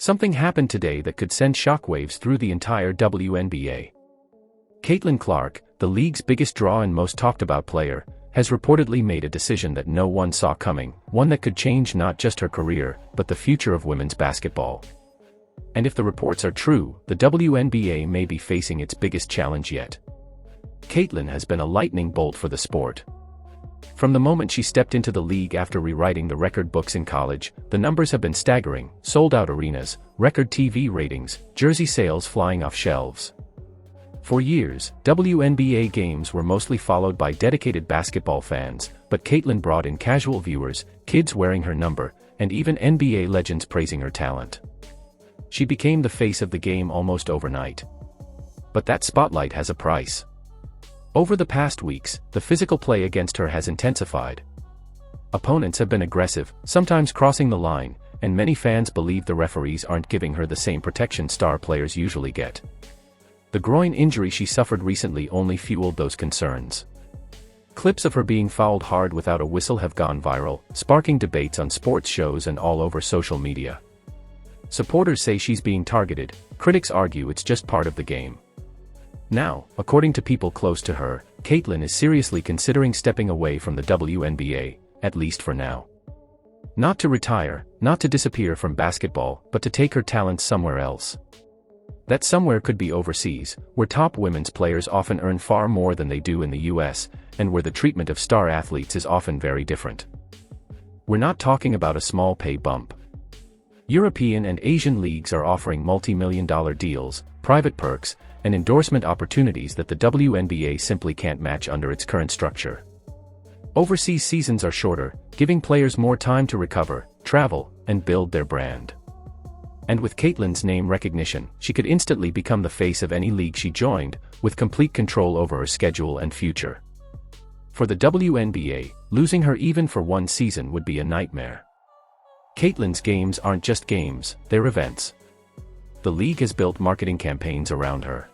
Something happened today that could send shockwaves through the entire WNBA. Caitlin Clark, the league's biggest draw and most talked about player, has reportedly made a decision that no one saw coming, one that could change not just her career, but the future of women's basketball. And if the reports are true, the WNBA may be facing its biggest challenge yet. Caitlin has been a lightning bolt for the sport. From the moment she stepped into the league after rewriting the record books in college, the numbers have been staggering: sold-out arenas, record TV ratings, jersey sales flying off shelves. For years, WNBA games were mostly followed by dedicated basketball fans, but Caitlin brought in casual viewers, kids wearing her number, and even NBA legends praising her talent. She became the face of the game almost overnight. But that spotlight has a price. Over the past weeks, the physical play against her has intensified. Opponents have been aggressive, sometimes crossing the line, and many fans believe the referees aren't giving her the same protection star players usually get. The groin injury she suffered recently only fueled those concerns. Clips of her being fouled hard without a whistle have gone viral, sparking debates on sports shows and all over social media. Supporters say she's being targeted, critics argue it's just part of the game. Now, according to people close to her, Caitlin is seriously considering stepping away from the WNBA, at least for now. Not to retire, not to disappear from basketball, but to take her talents somewhere else. That somewhere could be overseas, where top women's players often earn far more than they do in the US, and where the treatment of star athletes is often very different. We're not talking about a small pay bump. European and Asian leagues are offering multi-million-dollar deals, private perks, and endorsement opportunities that the WNBA simply can't match under its current structure. Overseas seasons are shorter, giving players more time to recover, travel, and build their brand. And with Caitlin's name recognition, she could instantly become the face of any league she joined, with complete control over her schedule and future. For the WNBA, losing her even for one season would be a nightmare. Caitlin's games aren't just games, they're events. The league has built marketing campaigns around her.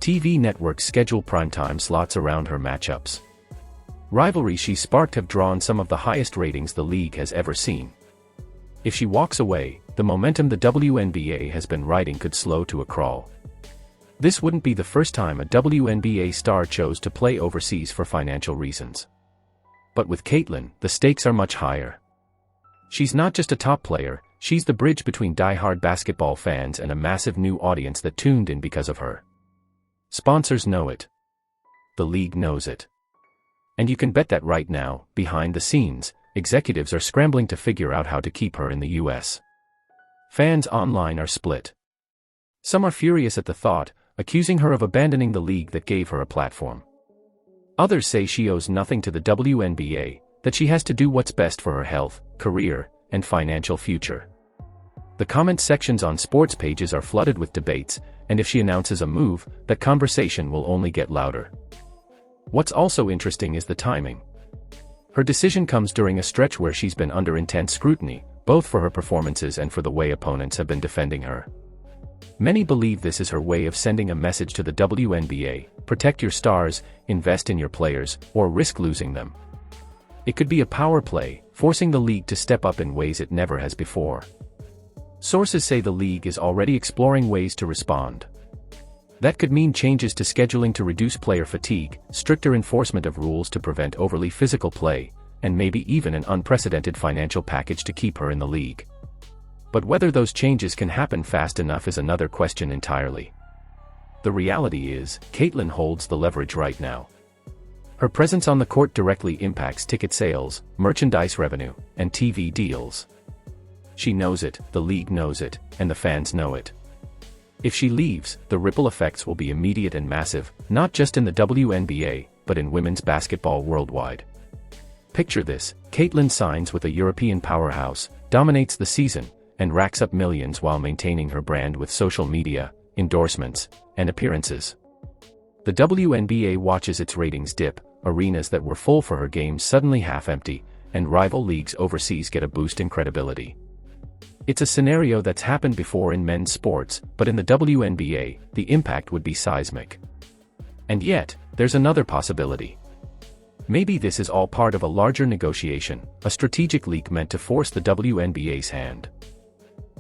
TV networks schedule primetime slots around her matchups. Rivalries she's sparked have drawn some of the highest ratings the league has ever seen. If she walks away, the momentum the WNBA has been riding could slow to a crawl. This wouldn't be the first time a WNBA star chose to play overseas for financial reasons. But with Caitlin, the stakes are much higher. She's not just a top player, she's the bridge between die-hard basketball fans and a massive new audience that tuned in because of her. Sponsors know it. The league knows it. And you can bet that right now, behind the scenes, executives are scrambling to figure out how to keep her in the US. Fans online are split. Some are furious at the thought, accusing her of abandoning the league that gave her a platform. Others say she owes nothing to the WNBA, that she has to do what's best for her health, career, and financial future. The comment sections on sports pages are flooded with debates, and if she announces a move, that conversation will only get louder. What's also interesting is the timing. Her decision comes during a stretch where she's been under intense scrutiny, both for her performances and for the way opponents have been defending her. Many believe this is her way of sending a message to the WNBA: protect your stars, invest in your players, or risk losing them. It could be a power play, forcing the league to step up in ways it never has before. Sources say the league is already exploring ways to respond. That could mean changes to scheduling to reduce player fatigue, stricter enforcement of rules to prevent overly physical play, and maybe even an unprecedented financial package to keep her in the league. But whether those changes can happen fast enough is another question entirely. The reality is, Caitlin holds the leverage right now. Her presence on the court directly impacts ticket sales, merchandise revenue, and TV deals. She knows it, the league knows it, and the fans know it. If she leaves, the ripple effects will be immediate and massive, not just in the WNBA, but in women's basketball worldwide. Picture this: Caitlin signs with a European powerhouse, dominates the season, and racks up millions while maintaining her brand with social media, endorsements, and appearances. The WNBA watches its ratings dip, arenas that were full for her games suddenly half empty, and rival leagues overseas get a boost in credibility. It's a scenario that's happened before in men's sports, but in the WNBA, the impact would be seismic. And yet, there's another possibility. Maybe this is all part of a larger negotiation, a strategic leak meant to force the WNBA's hand.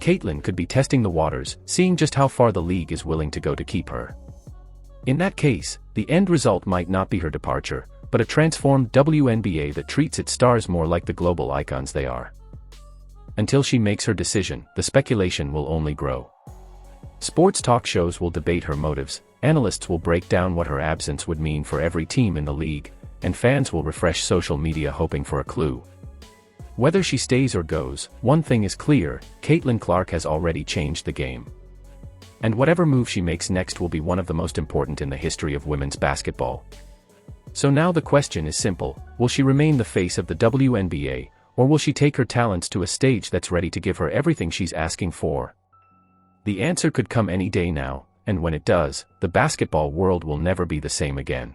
Caitlin could be testing the waters, seeing just how far the league is willing to go to keep her. In that case, the end result might not be her departure, but a transformed WNBA that treats its stars more like the global icons they are. Until she makes her decision, the speculation will only grow. Sports talk shows will debate her motives, analysts will break down what her absence would mean for every team in the league, and fans will refresh social media hoping for a clue. Whether she stays or goes, one thing is clear: Caitlin Clark has already changed the game. And whatever move she makes next will be one of the most important in the history of women's basketball. So now the question is simple: will she remain the face of the WNBA, or will she take her talents to a stage that's ready to give her everything she's asking for? The answer could come any day now, and when it does, the basketball world will never be the same again.